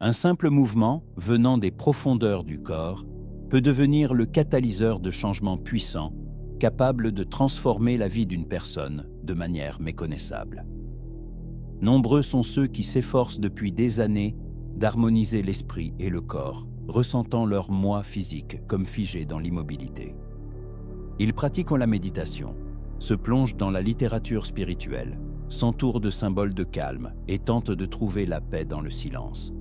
Un simple mouvement, venant des profondeurs du corps, peut devenir le catalyseur de changements puissants, capable de transformer la vie d'une personne de manière méconnaissable. Nombreux sont ceux qui s'efforcent depuis des années d'harmoniser l'esprit et le corps, ressentant leur moi physique comme figé dans l'immobilité. Ils pratiquent la méditation, se plongent dans la littérature spirituelle, s'entourent de symboles de calme et tentent de trouver la paix dans le silence.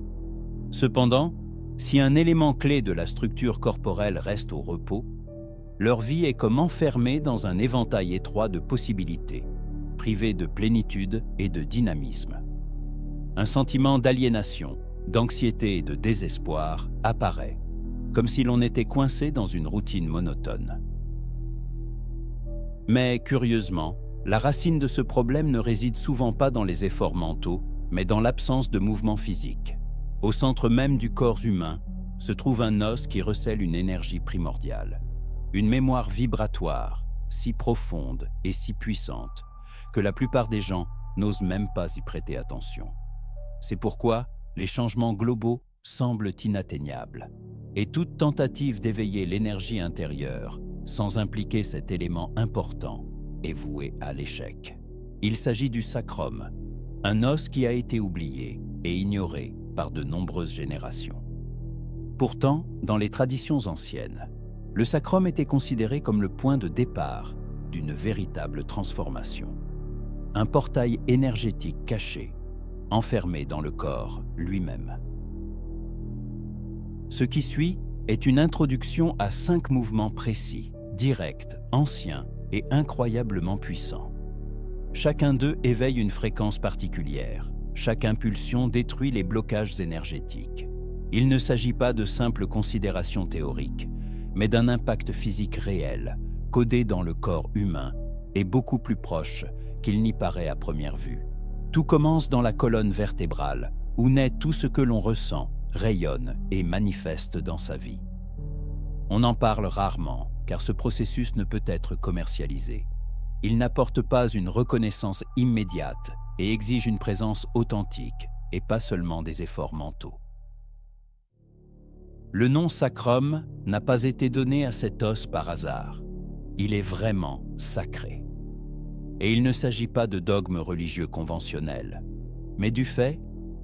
Cependant, si un élément clé de la structure corporelle reste au repos, leur vie est comme enfermée dans un éventail étroit de possibilités, privée de plénitude et de dynamisme. Un sentiment d'aliénation, d'anxiété et de désespoir apparaît, comme si l'on était coincé dans une routine monotone. Mais curieusement, la racine de ce problème ne réside souvent pas dans les efforts mentaux, mais dans l'absence de mouvement physique. Au centre même du corps humain se trouve un os qui recèle une énergie primordiale, une mémoire vibratoire, si profonde et si puissante que la plupart des gens n'osent même pas y prêter attention. C'est pourquoi les changements globaux semblent inatteignables, et toute tentative d'éveiller l'énergie intérieure sans impliquer cet élément important est vouée à l'échec. Il s'agit du sacrum, un os qui a été oublié et ignoré par de nombreuses générations. Pourtant, dans les traditions anciennes, le sacrum était considéré comme le point de départ d'une véritable transformation. Un portail énergétique caché, enfermé dans le corps lui-même. Ce qui suit est une introduction à 5 mouvements précis, directs, anciens et incroyablement puissants. Chacun d'eux éveille une fréquence particulière. Chaque impulsion détruit les blocages énergétiques. Il ne s'agit pas de simples considérations théoriques, mais d'un impact physique réel, codé dans le corps humain et beaucoup plus proche qu'il n'y paraît à première vue. Tout commence dans la colonne vertébrale, où naît tout ce que l'on ressent, rayonne et manifeste dans sa vie. On en parle rarement, car ce processus ne peut être commercialisé. Il n'apporte pas une reconnaissance immédiate et exige une présence authentique et pas seulement des efforts mentaux. Le nom sacrum n'a pas été donné à cet os par hasard. Il est vraiment sacré. Et il ne s'agit pas de dogmes religieux conventionnels, mais du fait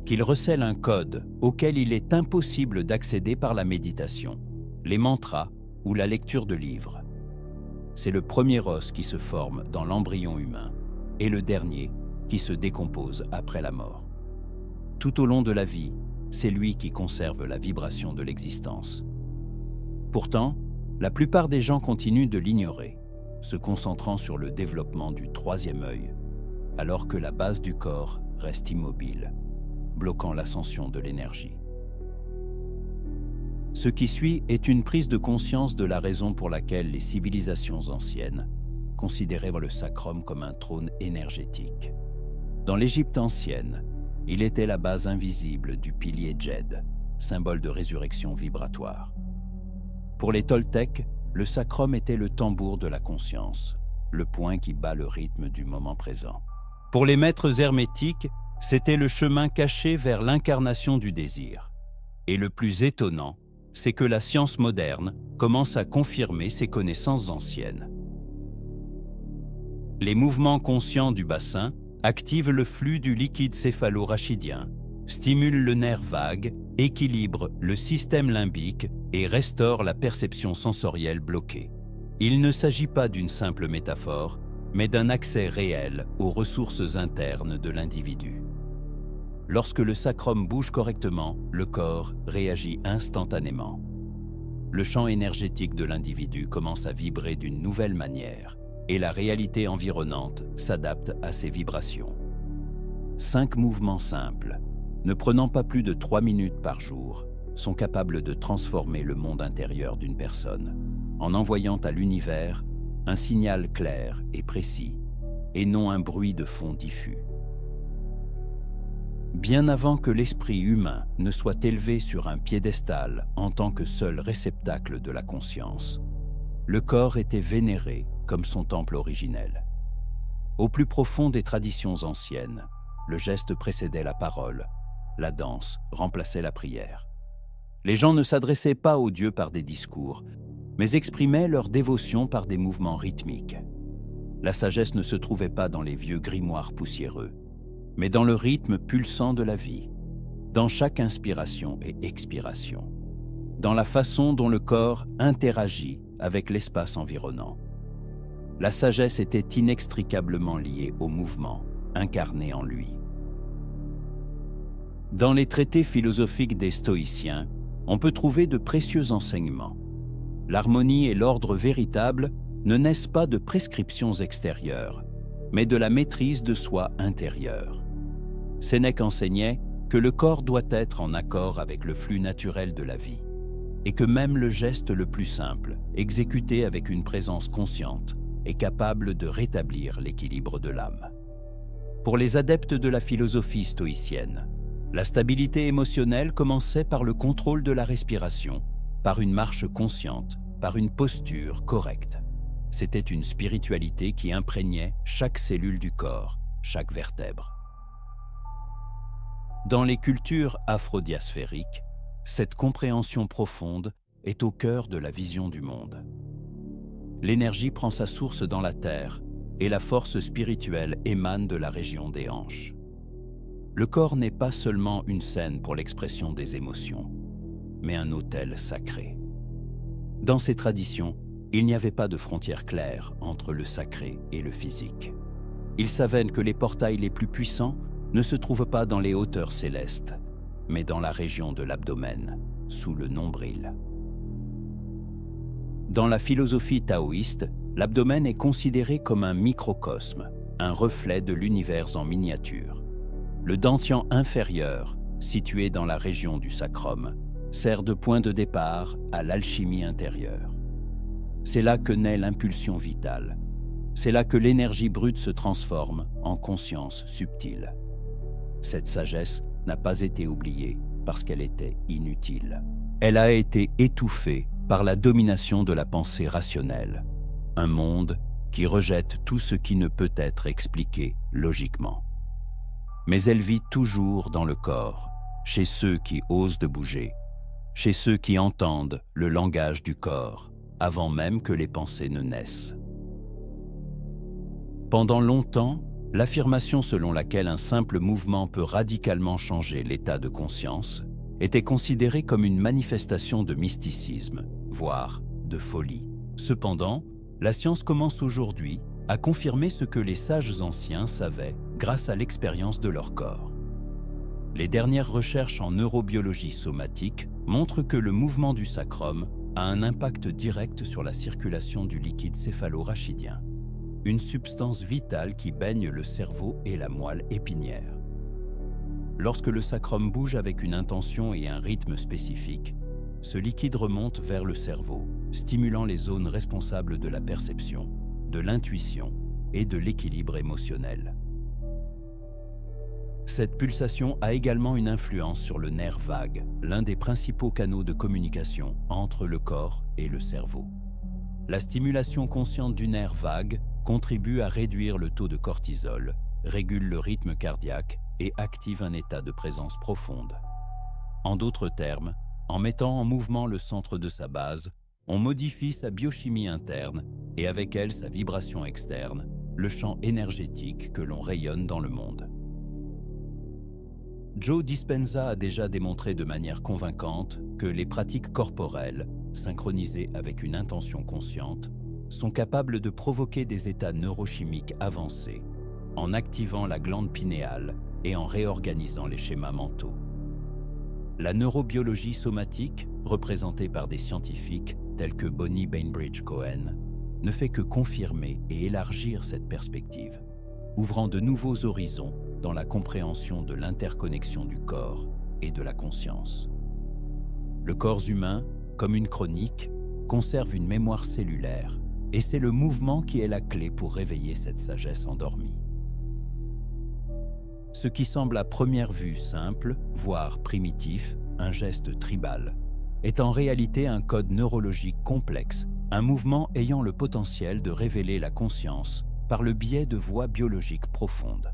qu'il recèle un code auquel il est impossible d'accéder par la méditation, les mantras ou la lecture de livres. C'est le premier os qui se forme dans l'embryon humain et le dernier qui se décompose après la mort. Tout au long de la vie, c'est lui qui conserve la vibration de l'existence. Pourtant, la plupart des gens continuent de l'ignorer, se concentrant sur le développement du troisième œil, alors que la base du corps reste immobile, bloquant l'ascension de l'énergie. Ce qui suit est une prise de conscience de la raison pour laquelle les civilisations anciennes considéraient le sacrum comme un trône énergétique. Dans l'Égypte ancienne, il était la base invisible du pilier Djed, symbole de résurrection vibratoire. Pour les Toltèques, le sacrum était le tambour de la conscience, le point qui bat le rythme du moment présent. Pour les maîtres hermétiques, c'était le chemin caché vers l'incarnation du désir. Et le plus étonnant, c'est que la science moderne commence à confirmer ces connaissances anciennes. Les mouvements conscients du bassin activent le flux du liquide céphalo-rachidien, stimulent le nerf vague, équilibrent le système limbique et restaurent la perception sensorielle bloquée. Il ne s'agit pas d'une simple métaphore, mais d'un accès réel aux ressources internes de l'individu. Lorsque le sacrum bouge correctement, le corps réagit instantanément. Le champ énergétique de l'individu commence à vibrer d'une nouvelle manière et la réalité environnante s'adapte à ces vibrations. 5 mouvements simples, ne prenant pas plus de 3 minutes par jour, sont capables de transformer le monde intérieur d'une personne, en envoyant à l'univers un signal clair et précis, et non un bruit de fond diffus. Bien avant que l'esprit humain ne soit élevé sur un piédestal en tant que seul réceptacle de la conscience, le corps était vénéré comme son temple originel. Au plus profond des traditions anciennes, le geste précédait la parole, la danse remplaçait la prière. Les gens ne s'adressaient pas aux dieux par des discours, mais exprimaient leur dévotion par des mouvements rythmiques. La sagesse ne se trouvait pas dans les vieux grimoires poussiéreux, mais dans le rythme pulsant de la vie, dans chaque inspiration et expiration, dans la façon dont le corps interagit avec l'espace environnant. La sagesse était inextricablement liée au mouvement, incarné en lui. Dans les traités philosophiques des stoïciens, on peut trouver de précieux enseignements. L'harmonie et l'ordre véritable ne naissent pas de prescriptions extérieures, mais de la maîtrise de soi intérieure. Sénèque enseignait que le corps doit être en accord avec le flux naturel de la vie, et que même le geste le plus simple, exécuté avec une présence consciente, est capable de rétablir l'équilibre de l'âme. Pour les adeptes de la philosophie stoïcienne, la stabilité émotionnelle commençait par le contrôle de la respiration, par une marche consciente, par une posture correcte. C'était une spiritualité qui imprégnait chaque cellule du corps, chaque vertèbre. Dans les cultures afrodiasphériques, cette compréhension profonde est au cœur de la vision du monde. L'énergie prend sa source dans la terre et la force spirituelle émane de la région des hanches. Le corps n'est pas seulement une scène pour l'expression des émotions, mais un autel sacré. Dans ces traditions, il n'y avait pas de frontière claire entre le sacré et le physique. Il s'avère que les portails les plus puissants ne se trouvent pas dans les hauteurs célestes, mais dans la région de l'abdomen, sous le nombril. Dans la philosophie taoïste, l'abdomen est considéré comme un microcosme, un reflet de l'univers en miniature. Le dantian inférieur, situé dans la région du sacrum, sert de point de départ à l'alchimie intérieure. C'est là que naît l'impulsion vitale. C'est là que l'énergie brute se transforme en conscience subtile. Cette sagesse n'a pas été oubliée parce qu'elle était inutile. Elle a été étouffée par la domination de la pensée rationnelle, un monde qui rejette tout ce qui ne peut être expliqué logiquement. Mais elle vit toujours dans le corps, chez ceux qui osent de bouger, chez ceux qui entendent le langage du corps, avant même que les pensées ne naissent. Pendant longtemps, l'affirmation selon laquelle un simple mouvement peut radicalement changer l'état de conscience était considérée comme une manifestation de mysticisme, voire de folie. Cependant, la science commence aujourd'hui à confirmer ce que les sages anciens savaient grâce à l'expérience de leur corps. Les dernières recherches en neurobiologie somatique montrent que le mouvement du sacrum a un impact direct sur la circulation du liquide céphalo-rachidien, une substance vitale qui baigne le cerveau et la moelle épinière. Lorsque le sacrum bouge avec une intention et un rythme spécifique, ce liquide remonte vers le cerveau, stimulant les zones responsables de la perception, de l'intuition et de l'équilibre émotionnel. Cette pulsation a également une influence sur le nerf vague, l'un des principaux canaux de communication entre le corps et le cerveau. La stimulation consciente du nerf vague contribue à réduire le taux de cortisol, régule le rythme cardiaque et active un état de présence profonde. En d'autres termes, en mettant en mouvement le centre de sa base, on modifie sa biochimie interne et avec elle sa vibration externe, le champ énergétique que l'on rayonne dans le monde. Joe Dispenza a déjà démontré de manière convaincante que les pratiques corporelles, synchronisées avec une intention consciente, sont capables de provoquer des états neurochimiques avancés, en activant la glande pinéale et en réorganisant les schémas mentaux. La neurobiologie somatique, représentée par des scientifiques tels que Bonnie Bainbridge-Cohen, ne fait que confirmer et élargir cette perspective, ouvrant de nouveaux horizons dans la compréhension de l'interconnexion du corps et de la conscience. Le corps humain, comme une chronique, conserve une mémoire cellulaire, et c'est le mouvement qui est la clé pour réveiller cette sagesse endormie. Ce qui semble à première vue simple, voire primitif, un geste tribal, est en réalité un code neurologique complexe, un mouvement ayant le potentiel de révéler la conscience par le biais de voies biologiques profondes.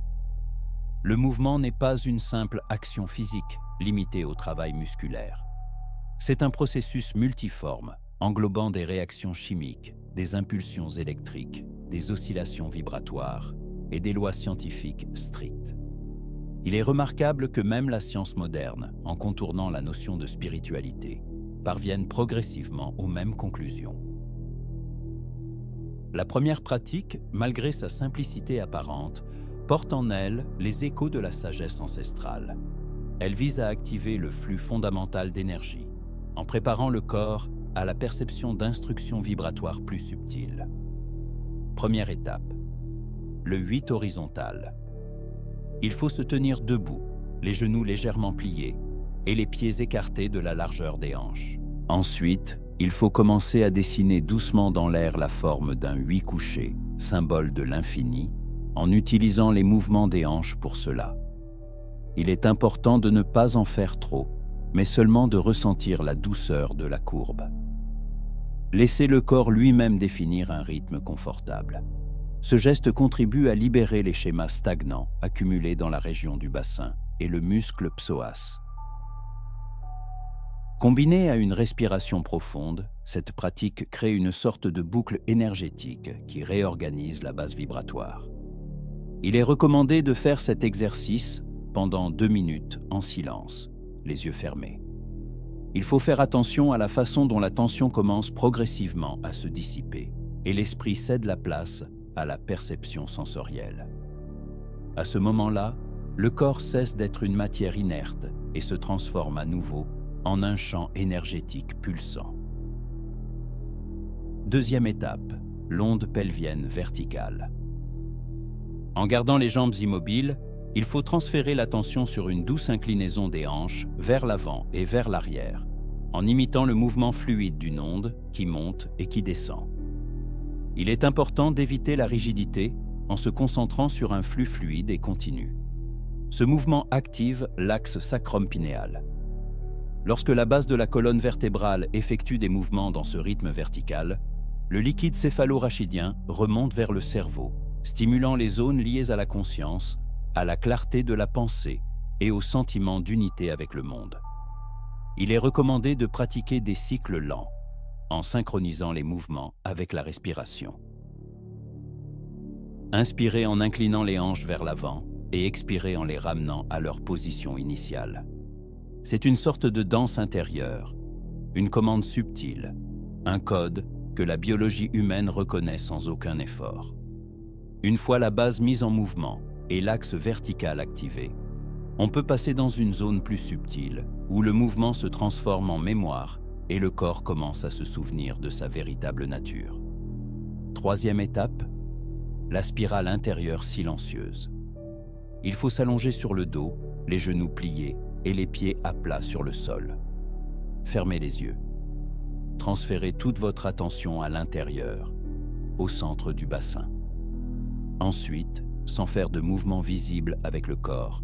Le mouvement n'est pas une simple action physique limitée au travail musculaire. C'est un processus multiforme, englobant des réactions chimiques, des impulsions électriques, des oscillations vibratoires et des lois scientifiques strictes. Il est remarquable que même la science moderne, en contournant la notion de spiritualité, parvienne progressivement aux mêmes conclusions. La première pratique, malgré sa simplicité apparente, porte en elle les échos de la sagesse ancestrale. Elle vise à activer le flux fondamental d'énergie, en préparant le corps à la perception d'instructions vibratoires plus subtiles. Première étape, le 8 horizontal. Il faut se tenir debout, les genoux légèrement pliés et les pieds écartés de la largeur des hanches. Ensuite, il faut commencer à dessiner doucement dans l'air la forme d'un 8 couché, symbole de l'infini, en utilisant les mouvements des hanches pour cela. Il est important de ne pas en faire trop, mais seulement de ressentir la douceur de la courbe. Laissez le corps lui-même définir un rythme confortable. Ce geste contribue à libérer les schémas stagnants accumulés dans la région du bassin et le muscle psoas. Combinée à une respiration profonde, cette pratique crée une sorte de boucle énergétique qui réorganise la base vibratoire. Il est recommandé de faire cet exercice pendant 2 minutes en silence, les yeux fermés. Il faut faire attention à la façon dont la tension commence progressivement à se dissiper et l'esprit cède la place à la perception sensorielle. À ce moment-là, le corps cesse d'être une matière inerte et se transforme à nouveau en un champ énergétique pulsant. Deuxième étape, l'onde pelvienne verticale. En gardant les jambes immobiles, il faut transférer l'attention sur une douce inclinaison des hanches vers l'avant et vers l'arrière, en imitant le mouvement fluide d'une onde qui monte et qui descend. Il est important d'éviter la rigidité en se concentrant sur un flux fluide et continu. Ce mouvement active l'axe sacrum-pinéal. Lorsque la base de la colonne vertébrale effectue des mouvements dans ce rythme vertical, le liquide céphalo-rachidien remonte vers le cerveau, stimulant les zones liées à la conscience, à la clarté de la pensée et au sentiment d'unité avec le monde. Il est recommandé de pratiquer des cycles lents, en synchronisant les mouvements avec la respiration. Inspirez en inclinant les hanches vers l'avant et expirez en les ramenant à leur position initiale. C'est une sorte de danse intérieure, une commande subtile, un code que la biologie humaine reconnaît sans aucun effort. Une fois la base mise en mouvement et l'axe vertical activé, on peut passer dans une zone plus subtile où le mouvement se transforme en mémoire et le corps commence à se souvenir de sa véritable nature. Troisième étape, la spirale intérieure silencieuse. Il faut s'allonger sur le dos, les genoux pliés et les pieds à plat sur le sol. Fermez les yeux. Transférez toute votre attention à l'intérieur, au centre du bassin. Ensuite, sans faire de mouvement visible avec le corps,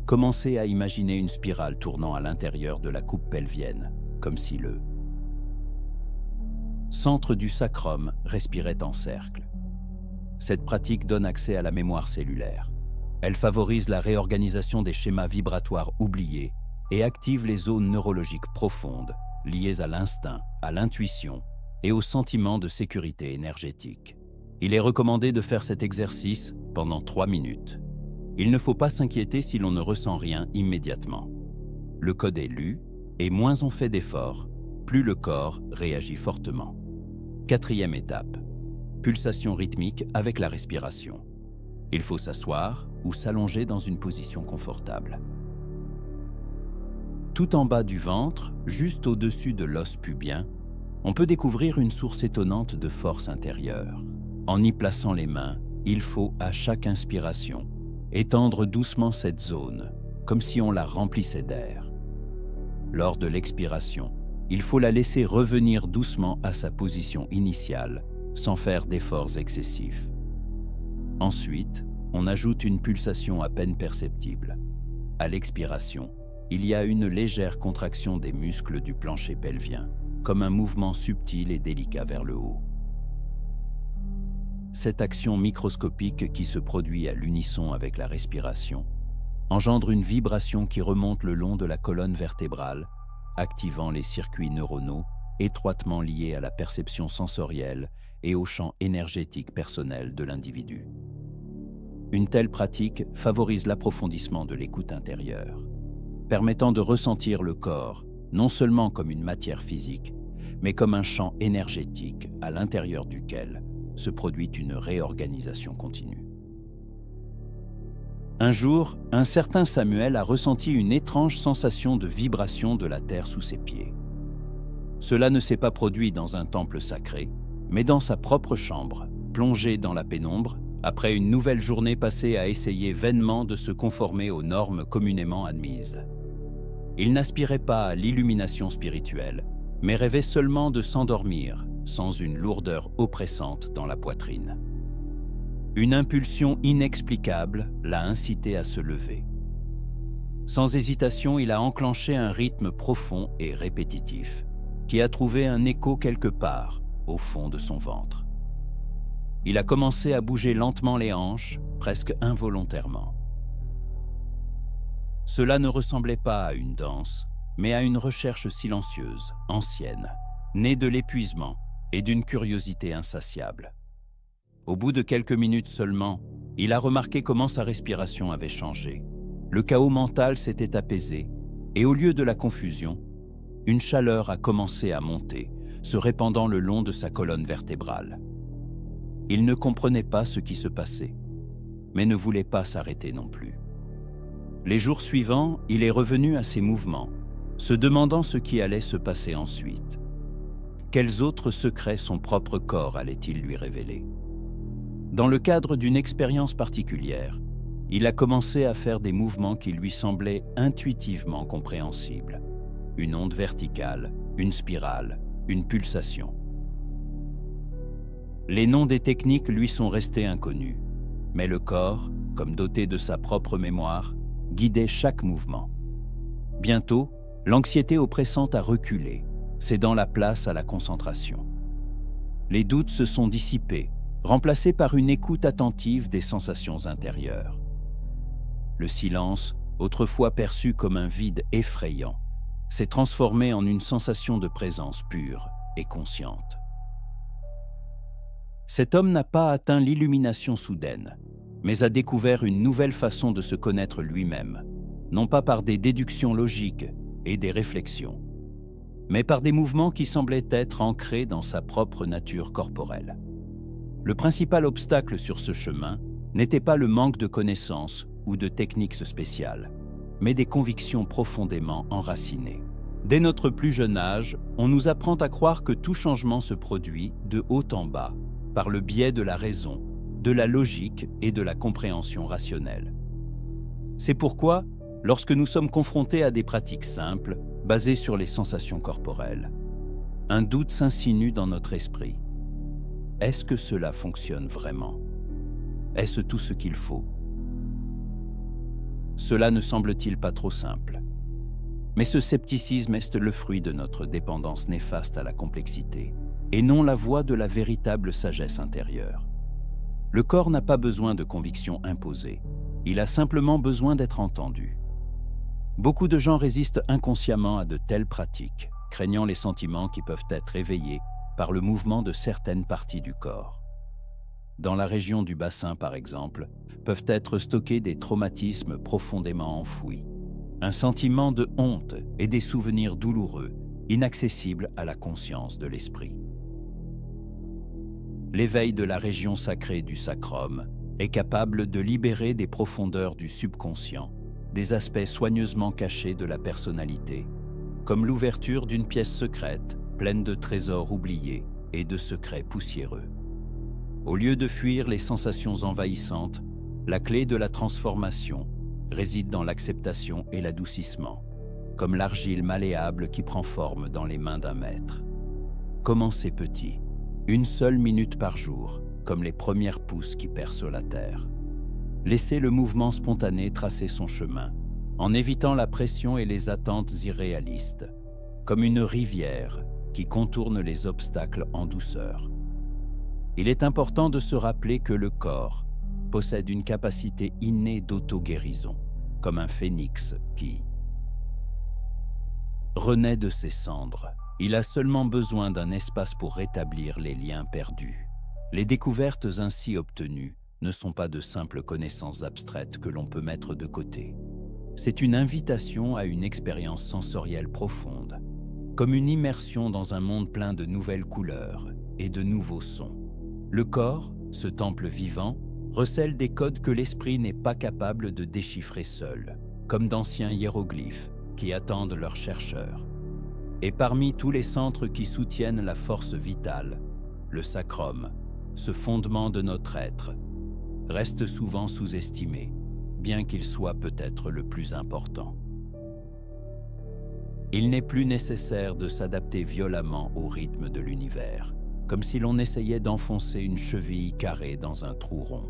commencez à imaginer une spirale tournant à l'intérieur de la coupe pelvienne, comme si le centre du sacrum respirait en cercle. Cette pratique donne accès à la mémoire cellulaire. Elle favorise la réorganisation des schémas vibratoires oubliés et active les zones neurologiques profondes liées à l'instinct, à l'intuition et au sentiment de sécurité énergétique. Il est recommandé de faire cet exercice pendant 3 minutes. Il ne faut pas s'inquiéter si l'on ne ressent rien immédiatement. Le code est lu, et moins on fait d'efforts, plus le corps réagit fortement. Quatrième étape, pulsation rythmique avec la respiration. Il faut s'asseoir ou s'allonger dans une position confortable. Tout en bas du ventre, juste au-dessus de l'os pubien, on peut découvrir une source étonnante de force intérieure. En y plaçant les mains, il faut, à chaque inspiration, étendre doucement cette zone, comme si on la remplissait d'air. Lors de l'expiration, il faut la laisser revenir doucement à sa position initiale, sans faire d'efforts excessifs. Ensuite, on ajoute une pulsation à peine perceptible. À l'expiration, il y a une légère contraction des muscles du plancher pelvien, comme un mouvement subtil et délicat vers le haut. Cette action microscopique qui se produit à l'unisson avec la respiration engendre une vibration qui remonte le long de la colonne vertébrale, activant les circuits neuronaux étroitement liés à la perception sensorielle et au champ énergétique personnel de l'individu. Une telle pratique favorise l'approfondissement de l'écoute intérieure, permettant de ressentir le corps non seulement comme une matière physique, mais comme un champ énergétique à l'intérieur duquel se produit une réorganisation continue. Un jour, un certain Samuel a ressenti une étrange sensation de vibration de la terre sous ses pieds. Cela ne s'est pas produit dans un temple sacré, mais dans sa propre chambre, plongé dans la pénombre, après une nouvelle journée passée à essayer vainement de se conformer aux normes communément admises. Il n'aspirait pas à l'illumination spirituelle, mais rêvait seulement de s'endormir, sans une lourdeur oppressante dans la poitrine. Une impulsion inexplicable l'a incité à se lever. Sans hésitation, il a enclenché un rythme profond et répétitif, qui a trouvé un écho quelque part, au fond de son ventre. Il a commencé à bouger lentement les hanches, presque involontairement. Cela ne ressemblait pas à une danse, mais à une recherche silencieuse, ancienne, née de l'épuisement et d'une curiosité insatiable. Au bout de quelques minutes seulement, il a remarqué comment sa respiration avait changé. Le chaos mental s'était apaisé, et au lieu de la confusion, une chaleur a commencé à monter, se répandant le long de sa colonne vertébrale. Il ne comprenait pas ce qui se passait, mais ne voulait pas s'arrêter non plus. Les jours suivants, il est revenu à ses mouvements, se demandant ce qui allait se passer ensuite. Quels autres secrets son propre corps allait-il lui révéler? Dans le cadre d'une expérience particulière, il a commencé à faire des mouvements qui lui semblaient intuitivement compréhensibles. Une onde verticale, une spirale, une pulsation. Les noms des techniques lui sont restés inconnus, mais le corps, comme doté de sa propre mémoire, guidait chaque mouvement. Bientôt, l'anxiété oppressante a reculé, cédant la place à la concentration. Les doutes se sont dissipés, remplacés par une écoute attentive des sensations intérieures. Le silence, autrefois perçu comme un vide effrayant, s'est transformé en une sensation de présence pure et consciente. Cet homme n'a pas atteint l'illumination soudaine, mais a découvert une nouvelle façon de se connaître lui-même, non pas par des déductions logiques et des réflexions, mais par des mouvements qui semblaient être ancrés dans sa propre nature corporelle. Le principal obstacle sur ce chemin n'était pas le manque de connaissances ou de techniques spéciales, mais des convictions profondément enracinées. Dès notre plus jeune âge, on nous apprend à croire que tout changement se produit de haut en bas, par le biais de la raison, de la logique et de la compréhension rationnelle. C'est pourquoi, lorsque nous sommes confrontés à des pratiques simples, basées sur les sensations corporelles, un doute s'insinue dans notre esprit. Est-ce que cela fonctionne vraiment? Est-ce tout ce qu'il faut? Cela ne semble-t-il pas trop simple? Mais ce scepticisme est le fruit de notre dépendance néfaste à la complexité, et non la voie de la véritable sagesse intérieure. Le corps n'a pas besoin de convictions imposées, il a simplement besoin d'être entendu. Beaucoup de gens résistent inconsciemment à de telles pratiques, craignant les sentiments qui peuvent être éveillés par le mouvement de certaines parties du corps. Dans la région du bassin, par exemple, peuvent être stockés des traumatismes profondément enfouis, un sentiment de honte et des souvenirs douloureux, inaccessibles à la conscience de l'esprit. L'éveil de la région sacrée du sacrum est capable de libérer des profondeurs du subconscient, des aspects soigneusement cachés de la personnalité, comme l'ouverture d'une pièce secrète pleine de trésors oubliés et de secrets poussiéreux. Au lieu de fuir les sensations envahissantes, la clé de la transformation réside dans l'acceptation et l'adoucissement, comme l'argile malléable qui prend forme dans les mains d'un maître. Commencez petit, une seule minute par jour, comme les premières pousses qui percent la terre. Laissez le mouvement spontané tracer son chemin, en évitant la pression et les attentes irréalistes, comme une rivière qui contourne les obstacles en douceur. Il est important de se rappeler que le corps possède une capacité innée d'auto-guérison, comme un phénix qui renaît de ses cendres. Il a seulement besoin d'un espace pour rétablir les liens perdus. Les découvertes ainsi obtenues ne sont pas de simples connaissances abstraites que l'on peut mettre de côté. C'est une invitation à une expérience sensorielle profonde, comme une immersion dans un monde plein de nouvelles couleurs et de nouveaux sons. Le corps, ce temple vivant, recèle des codes que l'esprit n'est pas capable de déchiffrer seul, comme d'anciens hiéroglyphes qui attendent leurs chercheurs. Et parmi tous les centres qui soutiennent la force vitale, le sacrum, ce fondement de notre être, reste souvent sous-estimé, bien qu'il soit peut-être le plus important. Il n'est plus nécessaire de s'adapter violemment au rythme de l'univers, comme si l'on essayait d'enfoncer une cheville carrée dans un trou rond.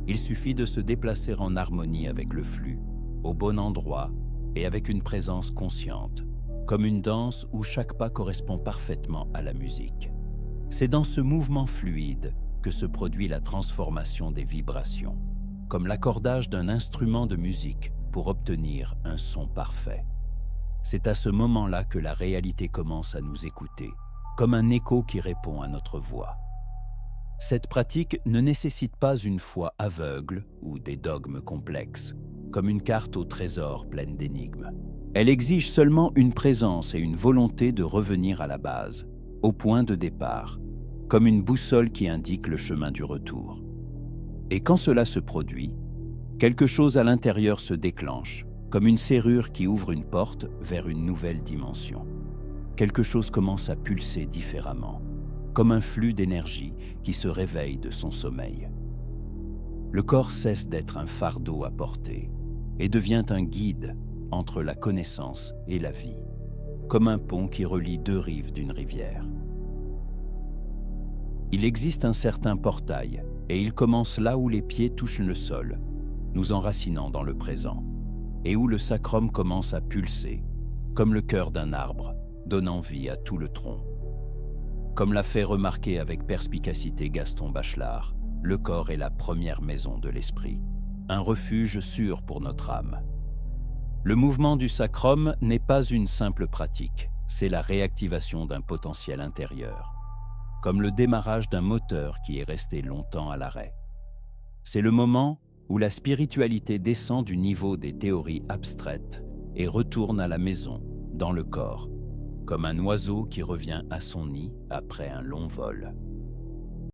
Il suffit de se déplacer en harmonie avec le flux, au bon endroit et avec une présence consciente, comme une danse où chaque pas correspond parfaitement à la musique. C'est dans ce mouvement fluide que se produit la transformation des vibrations, comme l'accordage d'un instrument de musique pour obtenir un son parfait. C'est à ce moment-là que la réalité commence à nous écouter, comme un écho qui répond à notre voix. Cette pratique ne nécessite pas une foi aveugle ou des dogmes complexes, comme une carte au trésor pleine d'énigmes. Elle exige seulement une présence et une volonté de revenir à la base, au point de départ, comme une boussole qui indique le chemin du retour. Et quand cela se produit, quelque chose à l'intérieur se déclenche, comme une serrure qui ouvre une porte vers une nouvelle dimension. Quelque chose commence à pulser différemment, comme un flux d'énergie qui se réveille de son sommeil. Le corps cesse d'être un fardeau à porter et devient un guide entre la connaissance et la vie, comme un pont qui relie deux rives d'une rivière. Il existe un certain portail, et il commence là où les pieds touchent le sol, nous enracinant dans le présent, et où le sacrum commence à pulser, comme le cœur d'un arbre, donnant vie à tout le tronc. Comme l'a fait remarquer avec perspicacité Gaston Bachelard, le corps est la première maison de l'esprit, un refuge sûr pour notre âme. Le mouvement du sacrum n'est pas une simple pratique, c'est la réactivation d'un potentiel intérieur, comme le démarrage d'un moteur qui est resté longtemps à l'arrêt. C'est le moment où la spiritualité descend du niveau des théories abstraites et retourne à la maison, dans le corps, comme un oiseau qui revient à son nid après un long vol.